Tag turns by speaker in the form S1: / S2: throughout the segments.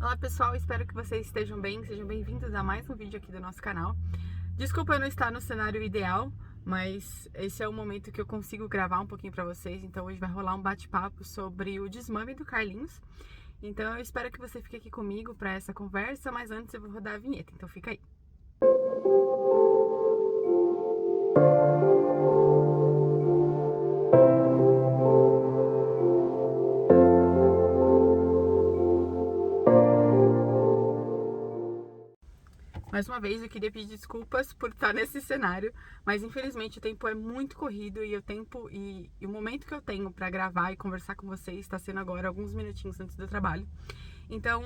S1: Olá pessoal, espero que vocês estejam bem, sejam bem-vindos a mais um vídeo aqui do nosso canal. Desculpa eu não estar no cenário ideal, mas esse é o momento que eu consigo gravar um pouquinho pra vocês, então hoje vai rolar um bate-papo sobre o desmame do Carlinhos. Então eu espero que você fique aqui comigo pra essa conversa, mas antes eu vou rodar a vinheta, então fica aí. Mais uma vez, eu queria pedir desculpas por estar nesse cenário, mas infelizmente o tempo é muito corrido e o momento que eu tenho para gravar e conversar com vocês está sendo agora alguns minutinhos antes do trabalho. Então,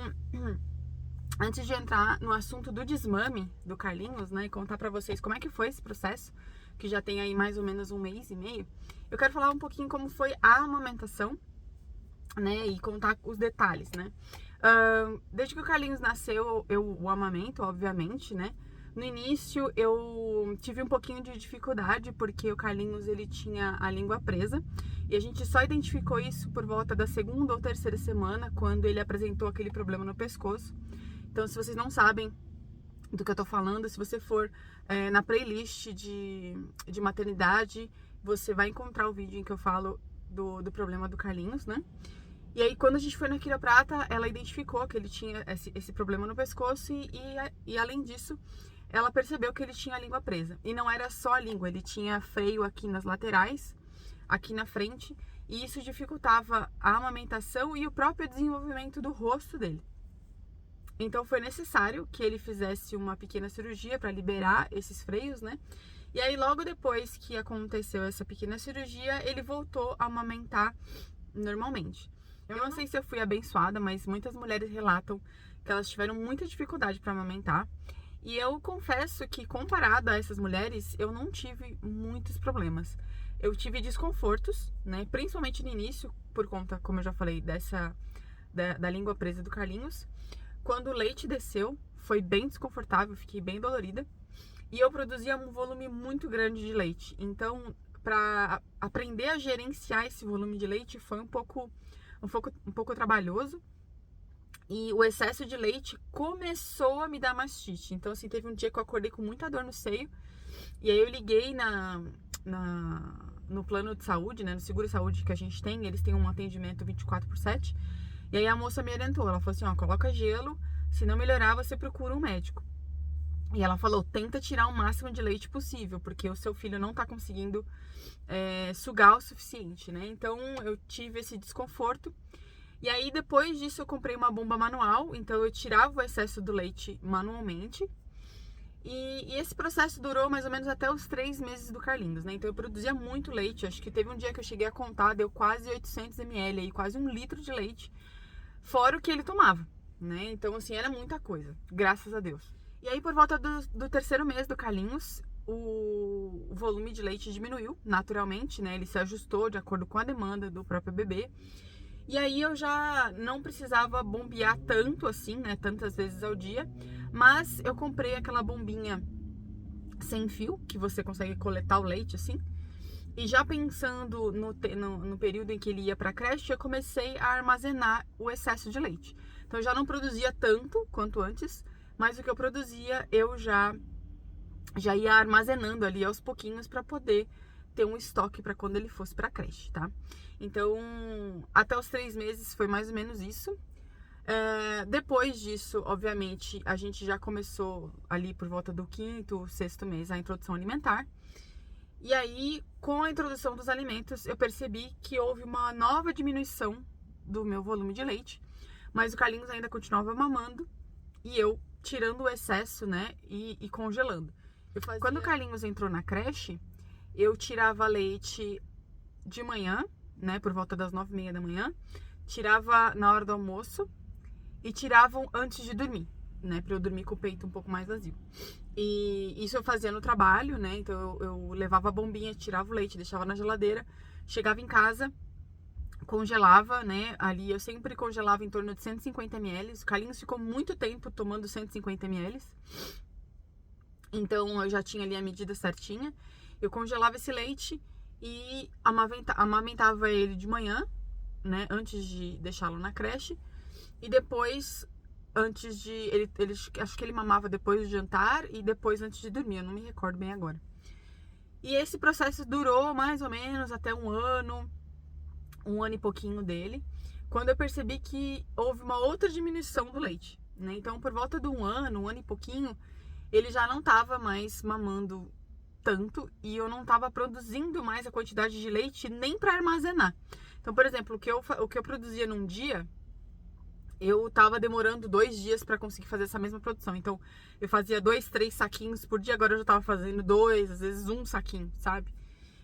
S1: antes de entrar no assunto do desmame do Carlinhos, né, e contar para vocês como é que foi esse processo, que já tem aí mais ou menos um mês e meio, eu quero falar um pouquinho como foi a amamentação, né, e contar os detalhes, né. Desde que o Carlinhos nasceu, eu o amamento, obviamente, né. No início eu tive um pouquinho de dificuldade porque o Carlinhos ele tinha a língua presa e a gente só identificou isso por volta da segunda ou terceira semana, quando ele apresentou aquele problema no pescoço. Então, se vocês não sabem do que eu tô falando, se você for na playlist de maternidade, você vai encontrar o vídeo em que eu falo do problema do Carlinhos, né? E aí, quando a gente foi na quiroprata, ela identificou que ele tinha esse problema no pescoço e, além disso, ela percebeu que ele tinha a língua presa. E não era só a língua, ele tinha freio aqui nas laterais, aqui na frente, e isso dificultava a amamentação e o próprio desenvolvimento do rosto dele. Então, foi necessário que ele fizesse uma pequena cirurgia para liberar esses freios, né? E aí, logo depois que aconteceu essa pequena cirurgia, ele voltou a amamentar normalmente. Eu não sei se eu fui abençoada, mas muitas mulheres relatam que elas tiveram muita dificuldade para amamentar. E eu confesso que, comparado a essas mulheres, eu não tive muitos problemas. Eu tive desconfortos, né? Principalmente no início, por conta, como eu já falei, da língua presa do Carlinhos. Quando o leite desceu, foi bem desconfortável, fiquei bem dolorida. E eu produzia um volume muito grande de leite. Então, para aprender a gerenciar esse volume de leite foi um pouco trabalhoso. E o excesso de leite começou a me dar mastite. Então, assim, teve um dia que eu acordei com muita dor no seio. E aí eu liguei no plano de saúde, né? No seguro saúde que a gente tem, eles têm um atendimento 24/7. E aí a moça me orientou. Ela falou assim, ó, coloca gelo. Se não melhorar, você procura um médico. E ela falou, tenta tirar o máximo de leite possível, porque o seu filho não tá conseguindo sugar o suficiente, né? Então, eu tive esse desconforto. E aí, depois disso, eu comprei uma bomba manual. Então, eu tirava o excesso do leite manualmente. E esse processo durou mais ou menos até os 3 meses do Carlinhos, né? Então, eu produzia muito leite. Acho que teve um dia que eu cheguei a contar, deu quase 800 ml, aí, quase 1 litro de leite. Fora o que ele tomava, né? Então, assim, era muita coisa. Graças a Deus. E aí, por volta do terceiro mês do Carlinhos, o volume de leite diminuiu naturalmente, né? Ele se ajustou de acordo com a demanda do próprio bebê. E aí eu já não precisava bombear tanto assim, né? Tantas vezes ao dia. Mas eu comprei aquela bombinha sem fio, que você consegue coletar o leite assim. E já pensando no período em que ele ia pra creche, eu comecei a armazenar o excesso de leite. Então eu já não produzia tanto quanto antes, mas o que eu produzia eu já ia armazenando ali aos pouquinhos para poder ter um estoque para quando ele fosse para creche, tá? Então, até os 3 meses foi mais ou menos isso. Depois disso, obviamente, a gente já começou ali por volta do 5º, 6º mês a introdução alimentar. E aí, com a introdução dos alimentos, eu percebi que houve uma nova diminuição do meu volume de leite, mas o Carlinhos ainda continuava mamando e eu tirando o excesso, né, e congelando. Quando o Carlinhos entrou na creche, eu tirava leite de manhã, né, por volta das 9h30 da manhã, tirava na hora do almoço e tiravam antes de dormir, né, pra eu dormir com o peito um pouco mais vazio. E isso eu fazia no trabalho, né, então eu levava a bombinha, tirava o leite, deixava na geladeira, chegava em casa, congelava, né, ali eu sempre congelava em torno de 150 ml, o Carlinhos ficou muito tempo tomando 150 ml, então eu já tinha ali a medida certinha, eu congelava esse leite e amamentava ele de manhã, né, antes de deixá-lo na creche, e depois antes de... acho que ele mamava depois do jantar e depois antes de dormir, eu não me recordo bem agora. E esse processo durou mais ou menos até um ano e pouquinho dele, quando eu percebi que houve uma outra diminuição do leite, né? Então, por volta de um ano e pouquinho, ele já não estava mais mamando tanto e eu não estava produzindo mais a quantidade de leite nem para armazenar. Então, por exemplo, o que eu produzia num dia, eu tava demorando 2 dias para conseguir fazer essa mesma produção. Então, eu fazia 2, 3 saquinhos por dia, agora eu já tava fazendo 2, às vezes 1 saquinho, sabe?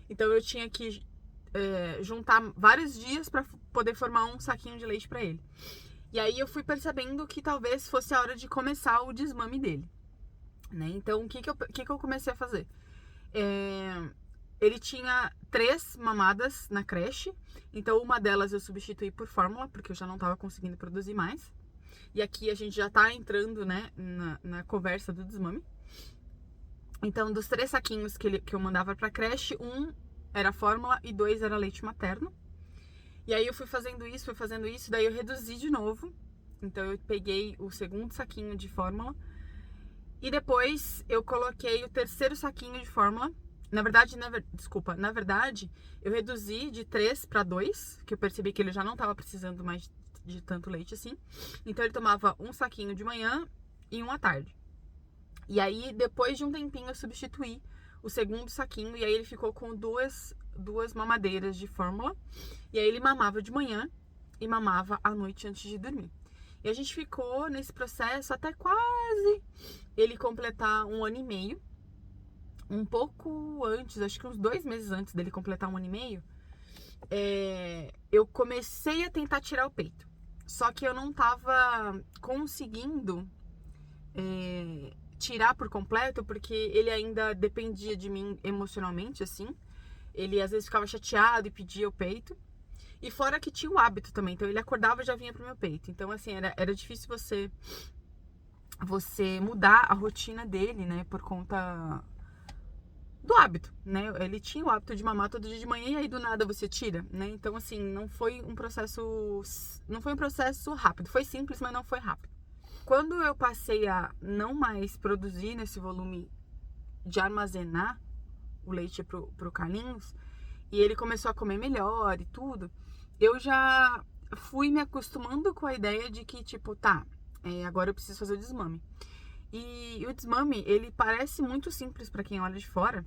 S1: Então, eu tinha que juntar vários dias para poder formar um saquinho de leite para ele. E aí, eu fui percebendo que talvez fosse a hora de começar o desmame dele, né? Então, o que que eu comecei a fazer? Ele tinha 3 mamadas na creche, então uma delas eu substituí por fórmula, porque eu já não estava conseguindo produzir mais. E aqui a gente já tá entrando, né, na conversa do desmame. Então, dos 3 saquinhos que eu mandava pra creche, 1 era fórmula e 2 era leite materno. E aí eu fui fazendo isso, daí eu reduzi de novo. Então eu peguei o segundo saquinho de fórmula e depois eu coloquei o terceiro saquinho de fórmula. Na verdade, eu reduzi de 3 para 2, que eu percebi que ele já não estava precisando mais de tanto leite assim. Então ele tomava um saquinho de manhã e um à tarde. E aí, depois de um tempinho, eu substituí o segundo saquinho e aí ele ficou com duas mamadeiras de fórmula. E aí ele mamava de manhã e mamava à noite antes de dormir. E a gente ficou nesse processo até quase ele completar 1 ano e meio. Um pouco antes, acho que uns 2 meses antes dele completar 1 ano e meio, eu comecei a tentar tirar o peito. Só que eu não tava conseguindo tirar por completo, porque ele ainda dependia de mim emocionalmente, assim. Ele às vezes ficava chateado e pedia o peito. E fora que tinha o hábito também, então ele acordava e já vinha pro meu peito. Então, assim, era difícil você mudar a rotina dele, né, por conta do hábito, né? Ele tinha o hábito de mamar todo dia de manhã e aí do nada você tira, né? Então, assim, não foi um processo rápido. Foi simples, mas não foi rápido. Quando eu passei a não mais produzir nesse volume de armazenar o leite pro Carlinhos, e ele começou a comer melhor e tudo, eu já fui me acostumando com a ideia de que, tipo, agora eu preciso fazer o desmame. E o desmame, ele parece muito simples pra quem olha de fora,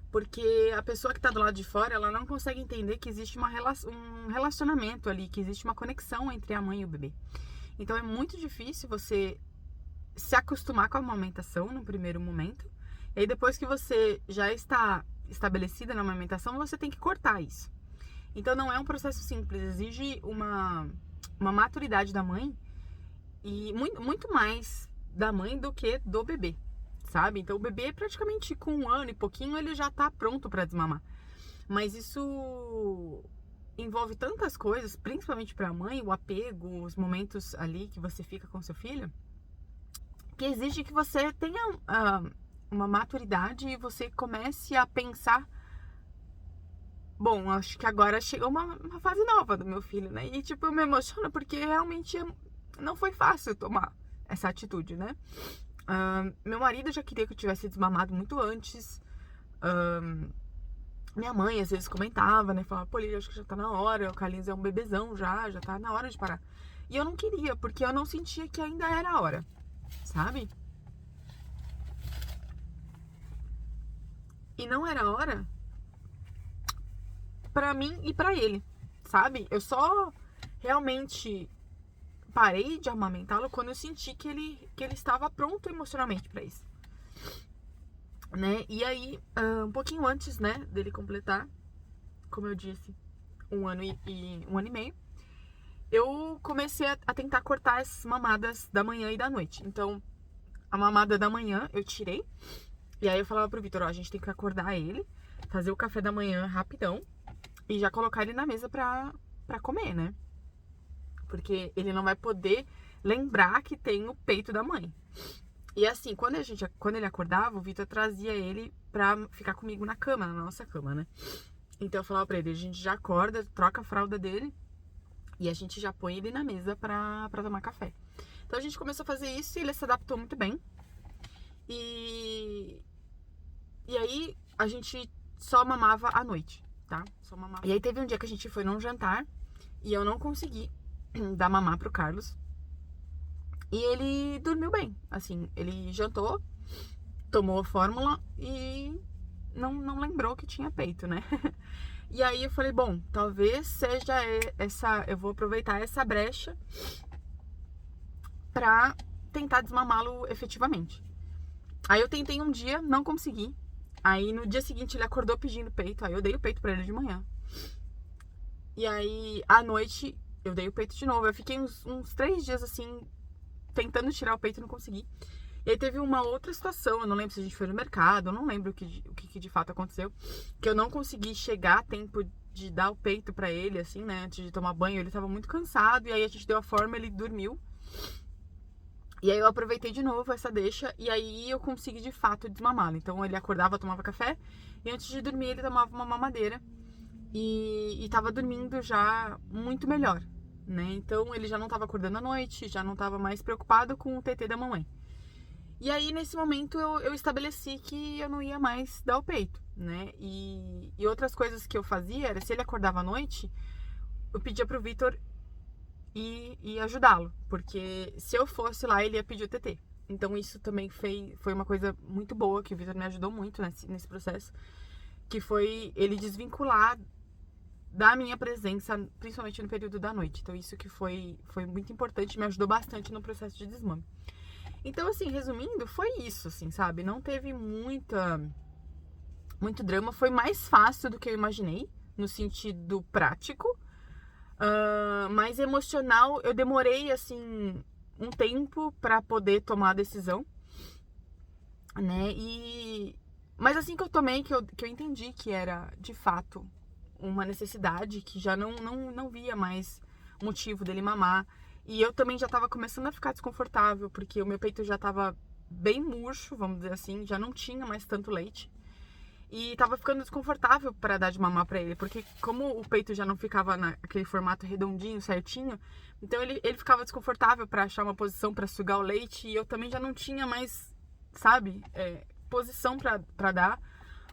S1: porque a pessoa que tá do lado de fora, ela não consegue entender que existe um relacionamento ali, que existe uma conexão entre a mãe e o bebê. Então é muito difícil você se acostumar com a amamentação no primeiro momento, e aí depois que você já está estabelecida na amamentação, você tem que cortar isso. Então não é um processo simples, exige uma maturidade da mãe, e muito mais da mãe do que do bebê, sabe? Então o bebê praticamente com 1 ano e pouquinho ele já tá pronto para desmamar. Mas isso envolve tantas coisas, principalmente para a mãe, o apego, os momentos ali que você fica com seu filho, que exige que você tenha uma maturidade e você comece a pensar, bom, acho que agora chegou uma fase nova do meu filho, né? E tipo, eu me emociono porque realmente não foi fácil tomar essa atitude, né? Meu marido já queria que eu tivesse desmamado muito antes. Minha mãe às vezes comentava, né? Falava, pô, Lídia, acho que já tá na hora, o Carlinhos é um bebezão já tá na hora de parar. E eu não queria, porque eu não sentia que ainda era a hora, sabe? E não era a hora pra mim e pra ele, sabe? Eu só realmente parei de amamentá-lo quando eu senti que ele estava pronto emocionalmente pra isso, né? E aí, um pouquinho antes, né, dele completar, como eu disse, 1 ano e 1 ano e meio, eu comecei a tentar cortar as mamadas da manhã e da noite. Então, a mamada da manhã eu tirei, e aí eu falava pro Vitor, ó, a gente tem que acordar ele, fazer o café da manhã rapidão e já colocar ele na mesa pra comer, né? Porque ele não vai poder lembrar que tem o peito da mãe. E assim, quando ele acordava, o Vitor trazia ele pra ficar comigo na cama, na nossa cama, né? Então eu falava pra ele, a gente já acorda, troca a fralda dele e a gente já põe ele na mesa pra tomar café. Então a gente começou a fazer isso e ele se adaptou muito bem. E aí a gente só mamava à noite, tá? Só mamava. E aí teve um dia que a gente foi num jantar e eu não consegui dar mamar pro Carlos. E ele dormiu bem, assim, ele jantou, tomou a fórmula e não lembrou que tinha peito, né? E aí eu falei, bom, talvez seja eu vou aproveitar essa brecha pra tentar desmamá-lo efetivamente. Aí eu tentei um dia, não consegui. Aí no dia seguinte ele acordou pedindo peito, aí eu dei o peito pra ele de manhã. E aí à noite eu dei o peito de novo. Eu fiquei uns 3 dias assim, tentando tirar o peito e não consegui. E aí teve uma outra situação, eu não lembro se a gente foi no mercado, eu não lembro o que de fato aconteceu, que eu não consegui chegar a tempo de dar o peito pra ele, assim, né, antes de tomar banho. Ele tava muito cansado, e aí a gente deu a forma, ele dormiu. E aí eu aproveitei de novo essa deixa, e aí eu consegui de fato desmamá-lo. Então ele acordava, tomava café, e antes de dormir ele tomava uma mamadeira, e tava dormindo já muito melhor, né. Então ele já não tava acordando à noite, já não tava mais preocupado com o TT da mamãe. E aí, nesse momento, eu estabeleci que eu não ia mais dar o peito, né? E outras coisas que eu fazia era, se ele acordava à noite, eu pedia pro Vitor ir ajudá-lo. Porque se eu fosse lá, ele ia pedir o TT. Então, isso também foi uma coisa muito boa, que o Vitor me ajudou muito nesse processo. Que foi ele desvincular da minha presença, principalmente no período da noite. Então, isso que foi muito importante, me ajudou bastante no processo de desmame. Então, assim, resumindo, foi isso, assim, sabe? Não teve muito drama. Foi mais fácil do que eu imaginei, no sentido prático. Mas emocional, eu demorei, assim, um tempo pra poder tomar a decisão, né? Mas assim que eu tomei, que eu entendi que era, de fato, uma necessidade, que já não via mais motivo dele mamar. E eu também já tava começando a ficar desconfortável, porque o meu peito já tava bem murcho, vamos dizer assim, já não tinha mais tanto leite. E tava ficando desconfortável para dar de mamar pra ele, porque como o peito já não ficava naquele formato redondinho, certinho, então ele ficava desconfortável para achar uma posição para sugar o leite, e eu também já não tinha mais, sabe, posição para dar.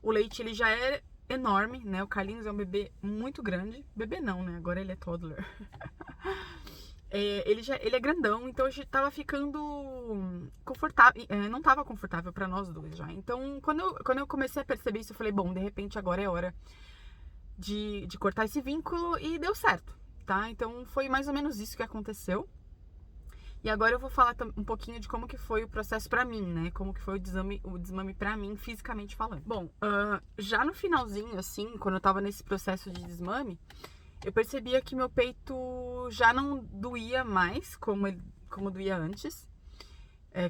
S1: O leite, ele já é enorme, né? O Carlinhos é um bebê muito grande. Bebê não, né? Agora ele é toddler. Ele é grandão, então a gente tava ficando confortável, não tava confortável pra nós dois já. Então, quando eu comecei a perceber isso, eu falei, bom, de repente agora é hora de cortar esse vínculo, e deu certo, tá? Então, foi mais ou menos isso que aconteceu. E agora eu vou falar um pouquinho de como que foi o processo pra mim, né? Como que foi o desmame pra mim, fisicamente falando. Bom, já no finalzinho, assim, quando eu tava nesse processo de desmame, eu percebia que meu peito já não doía mais como doía antes,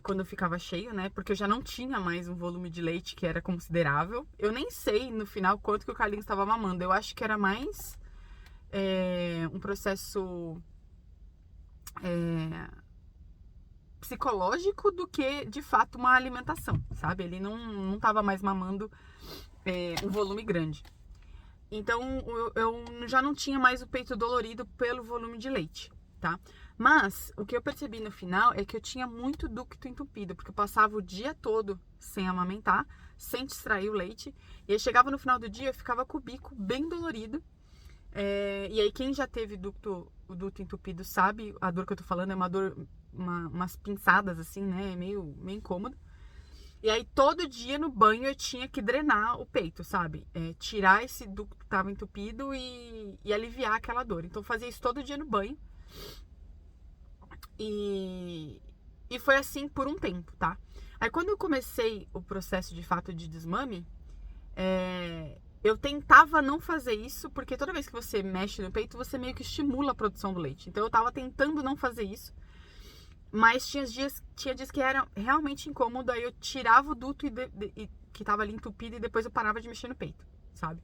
S1: quando eu ficava cheio, né? Porque eu já não tinha mais um volume de leite que era considerável. Eu nem sei, no final, quanto que o Carlinhos estava mamando. Eu acho que era mais um processo psicológico do que, de fato, uma alimentação, sabe? Ele não estava mais mamando um volume grande. Então, eu já não tinha mais o peito dolorido pelo volume de leite, tá? Mas, o que eu percebi no final é que eu tinha muito ducto entupido, porque eu passava o dia todo sem amamentar, sem extrair o leite, e aí chegava no final do dia, eu ficava com o bico bem dolorido. E aí, quem já teve o ducto entupido sabe a dor que eu tô falando, é uma dor, umas pinçadas assim, né? Meio incômodo. E aí, todo dia no banho eu tinha que drenar o peito, sabe? Tirar esse ducto que tava entupido e aliviar aquela dor. Então, eu fazia isso todo dia no banho. E foi assim por um tempo, tá? Aí, quando eu comecei o processo de fato de desmame, eu tentava não fazer isso, porque toda vez que você mexe no peito, você meio que estimula a produção do leite. Então, eu tava tentando não fazer isso. Mas tinha dias que era realmente incômodo, aí eu tirava o duto que tava ali entupido, e depois eu parava de mexer no peito, sabe?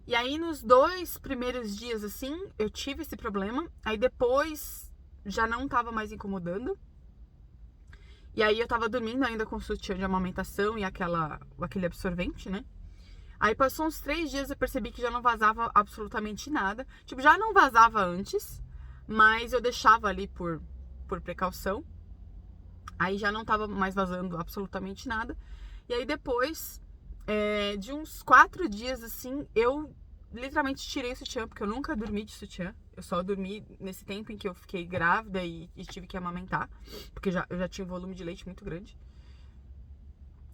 S1: E aí, nos 2 primeiros dias, assim, eu tive esse problema. Aí depois já não tava mais incomodando. E aí eu tava dormindo ainda com sutiã de amamentação e aquele absorvente, né? Aí passou uns 3 dias, eu percebi que já não vazava absolutamente nada. Tipo, já não vazava antes, mas eu deixava ali por por precaução. Aí já não tava mais vazando absolutamente nada. E aí depois de uns 4 dias, assim, eu literalmente tirei o sutiã, porque eu nunca dormi de sutiã. Eu só dormi nesse tempo em que eu fiquei grávida e tive que amamentar, porque eu já tinha um volume de leite muito grande.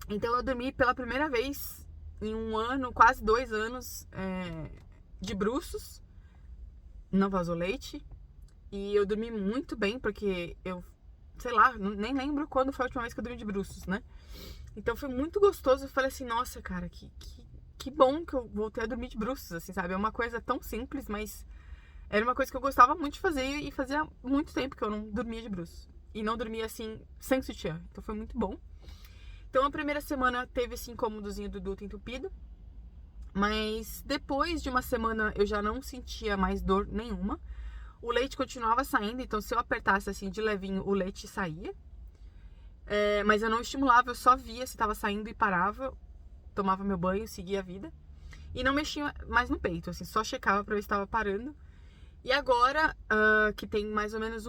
S1: Então eu dormi pela primeira vez em 1 ano, quase 2 anos, de bruços. Não vazou leite. E eu dormi muito bem, porque eu, sei lá, nem lembro quando foi a última vez que eu dormi de bruços, né? Então foi muito gostoso. Eu falei assim, nossa, cara, que bom que eu voltei a dormir de bruços, assim, sabe? É uma coisa tão simples, mas era uma coisa que eu gostava muito de fazer e fazia muito tempo que eu não dormia de bruços. E não dormia, assim, sem sutiã. Então foi muito bom. Então a primeira semana teve esse incômodozinho do duto entupido. Mas depois de uma semana eu já não sentia mais dor nenhuma. O leite continuava saindo, então se eu apertasse assim de levinho, o leite saía. Mas eu não estimulava, eu só via se estava saindo e parava. Tomava meu banho, seguia a vida. E não mexia mais no peito, assim, só checava pra ver se estava parando. E agora, que tem mais ou menos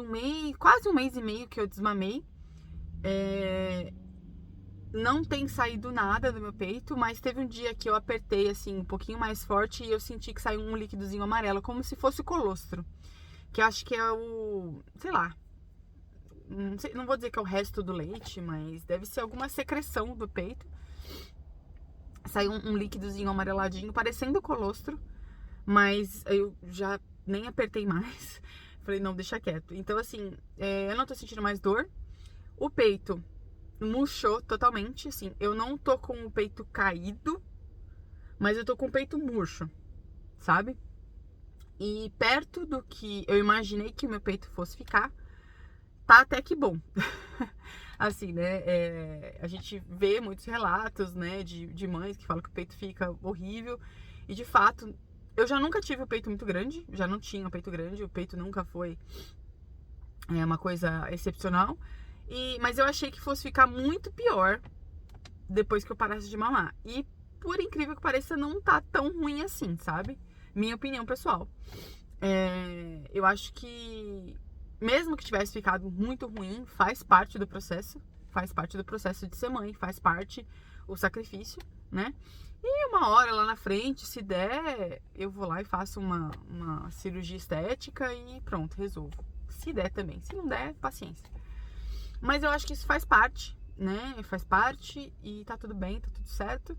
S1: quase um mês e meio que eu desmamei, não tem saído nada do meu peito, mas teve um dia que eu apertei, assim, um pouquinho mais forte e eu senti que saiu um líquidozinho amarelo, como se fosse o colostro. Que eu acho que é sei lá, não vou dizer que é o resto do leite, mas deve ser alguma secreção do peito. Saiu um líquidozinho amareladinho, parecendo colostro, mas eu já nem apertei mais. Falei, não, deixa quieto. Então, assim, eu não tô sentindo mais dor. O peito murchou totalmente, assim. Eu não tô com o peito caído, mas eu tô com o peito murcho, sabe? E perto do que eu imaginei que o meu peito fosse ficar, tá até que bom. Assim, né? A gente vê muitos relatos, né, de mães que falam que o peito fica horrível. E de fato, eu já nunca tive o peito muito grande, já não tinha o peito grande, o peito nunca foi uma coisa excepcional. Mas eu achei que fosse ficar muito pior depois que eu parasse de mamar. E por incrível que pareça, não tá tão ruim assim, sabe? Minha opinião pessoal. Eu acho que mesmo que tivesse ficado muito ruim, faz parte do processo de ser mãe, faz parte o sacrifício, né? E uma hora lá na frente, se der, eu vou lá e faço uma cirurgia estética e pronto, resolvo. Se der também, se não der, paciência. Mas eu acho que isso faz parte, né? Faz parte e tá tudo bem, tá tudo certo.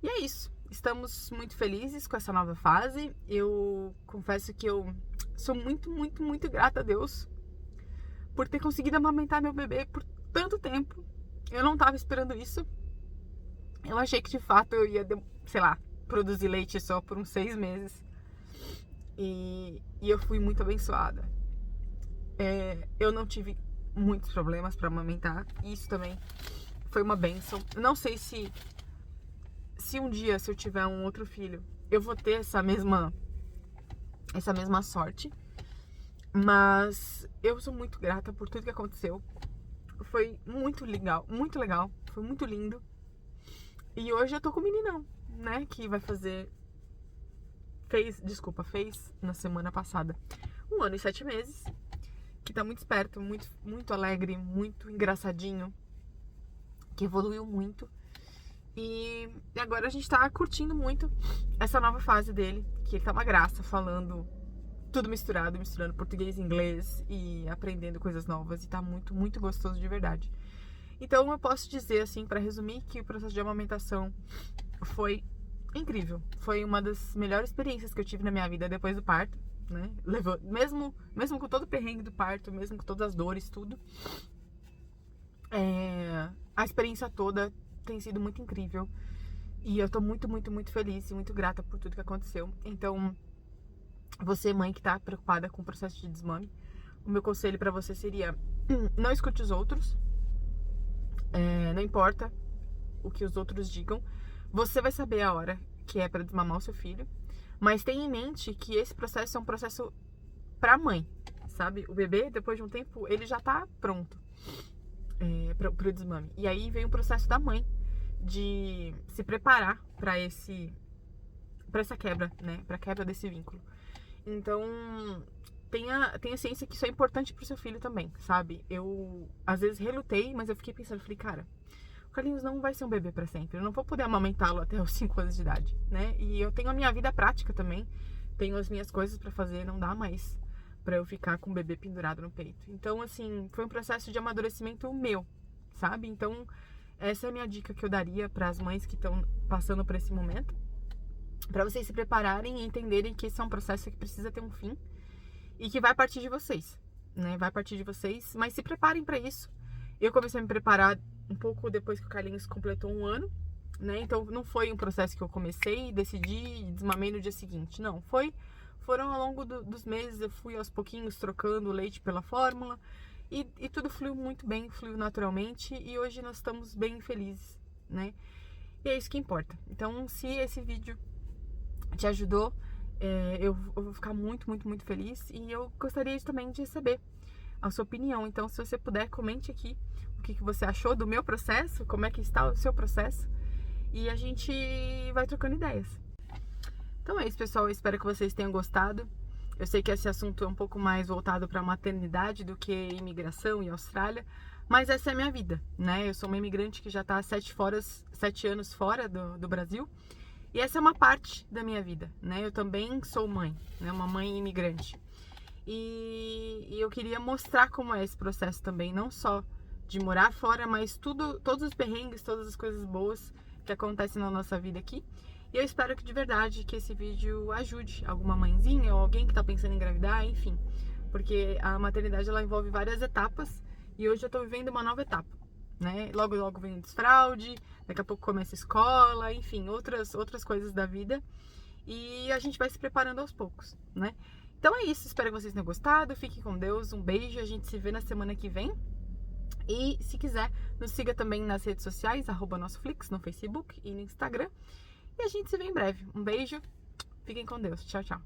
S1: E é isso. Estamos muito felizes com essa nova fase. Eu confesso que eu sou muito, muito, muito grata a Deus por ter conseguido amamentar meu bebê por tanto tempo. Eu não tava esperando isso. Eu achei que de fato eu ia, sei lá, produzir leite só por uns 6 meses. E eu fui muito abençoada. Eu não tive muitos problemas pra amamentar. E isso também foi uma bênção. Não sei se um dia, se eu tiver um outro filho, eu vou ter essa mesma sorte. Mas eu sou muito grata por tudo que aconteceu. Foi muito legal, foi muito lindo. E hoje eu tô com o meninão, né, que vai fez na semana passada 1 ano e 7 meses, que tá muito esperto, muito, muito alegre, muito engraçadinho, que evoluiu muito. E agora a gente tá curtindo muito essa nova fase dele, que ele tá uma graça, falando tudo misturando português e inglês e aprendendo coisas novas. E tá muito, muito gostoso de verdade. Então eu posso dizer, assim, pra resumir, que o processo de amamentação foi incrível. Foi uma das melhores experiências que eu tive na minha vida depois do parto, né? Mesmo com todo o perrengue do parto, mesmo com todas as dores, tudo. A experiência toda tem sido muito incrível. E eu tô muito, muito, muito feliz e muito grata por tudo que aconteceu. Então, você, mãe que tá preocupada com o processo de desmame, o meu conselho pra você seria: não escute os outros. Não importa o que os outros digam, você vai saber a hora que é pra desmamar o seu filho. Mas tenha em mente que esse processo é um processo pra mãe, sabe? O bebê, depois de um tempo, ele já tá pronto pro desmame. E aí vem o processo da mãe de se preparar pra essa quebra, né? Pra quebra desse vínculo. Então, tenha ciência que isso é importante pro seu filho também, sabe? Eu, às vezes, relutei, mas eu fiquei pensando, falei, cara, o Carlinhos não vai ser um bebê pra sempre. Eu não vou poder amamentá-lo até os 5 anos de idade, né? E eu tenho a minha vida prática também. Tenho as minhas coisas pra fazer, não dá mais pra eu ficar com o bebê pendurado no peito. Então, assim, foi um processo de amadurecimento meu, sabe? Então, essa é a minha dica que eu daria para as mães que estão passando por esse momento, para vocês se prepararem e entenderem que esse é um processo que precisa ter um fim e que vai partir de vocês, né? Vai partir de vocês, mas se preparem para isso. Eu comecei a me preparar um pouco depois que o Carlinhos completou 1 ano, né? Então não foi um processo que eu comecei, decidi e desmamei no dia seguinte. Não, foram ao longo dos meses, eu fui aos pouquinhos trocando o leite pela fórmula e tudo fluiu muito bem, fluiu naturalmente e hoje nós estamos bem felizes, né? E é isso que importa. Então, se esse vídeo te ajudou, eu vou ficar muito, muito, muito feliz e eu gostaria também de receber a sua opinião. Então, se você puder, comente aqui o que você achou do meu processo, como é que está o seu processo e a gente vai trocando ideias. Então é isso, pessoal. Eu espero que vocês tenham gostado. Eu sei que esse assunto é um pouco mais voltado para a maternidade do que imigração e Austrália, mas essa é a minha vida, né? Eu sou uma imigrante que já está há 7 anos fora do Brasil e essa é uma parte da minha vida, né? Eu também sou mãe, né? Uma mãe imigrante. E eu queria mostrar como é esse processo também, não só de morar fora, mas todos os perrengues, todas as coisas boas que acontecem na nossa vida aqui. E eu espero que de verdade que esse vídeo ajude alguma mãezinha ou alguém que tá pensando em engravidar, enfim. Porque a maternidade ela envolve várias etapas e hoje eu tô vivendo uma nova etapa, né? Logo, logo vem o desfraude, daqui a pouco começa a escola, enfim, outras coisas da vida. E a gente vai se preparando aos poucos, né? Então é isso, espero que vocês tenham gostado. Fiquem com Deus, um beijo, a gente se vê na semana que vem. E se quiser, nos siga também nas redes sociais, @nossoflix, no Facebook e no Instagram. E a gente se vê em breve. Um beijo, fiquem com Deus. Tchau, tchau.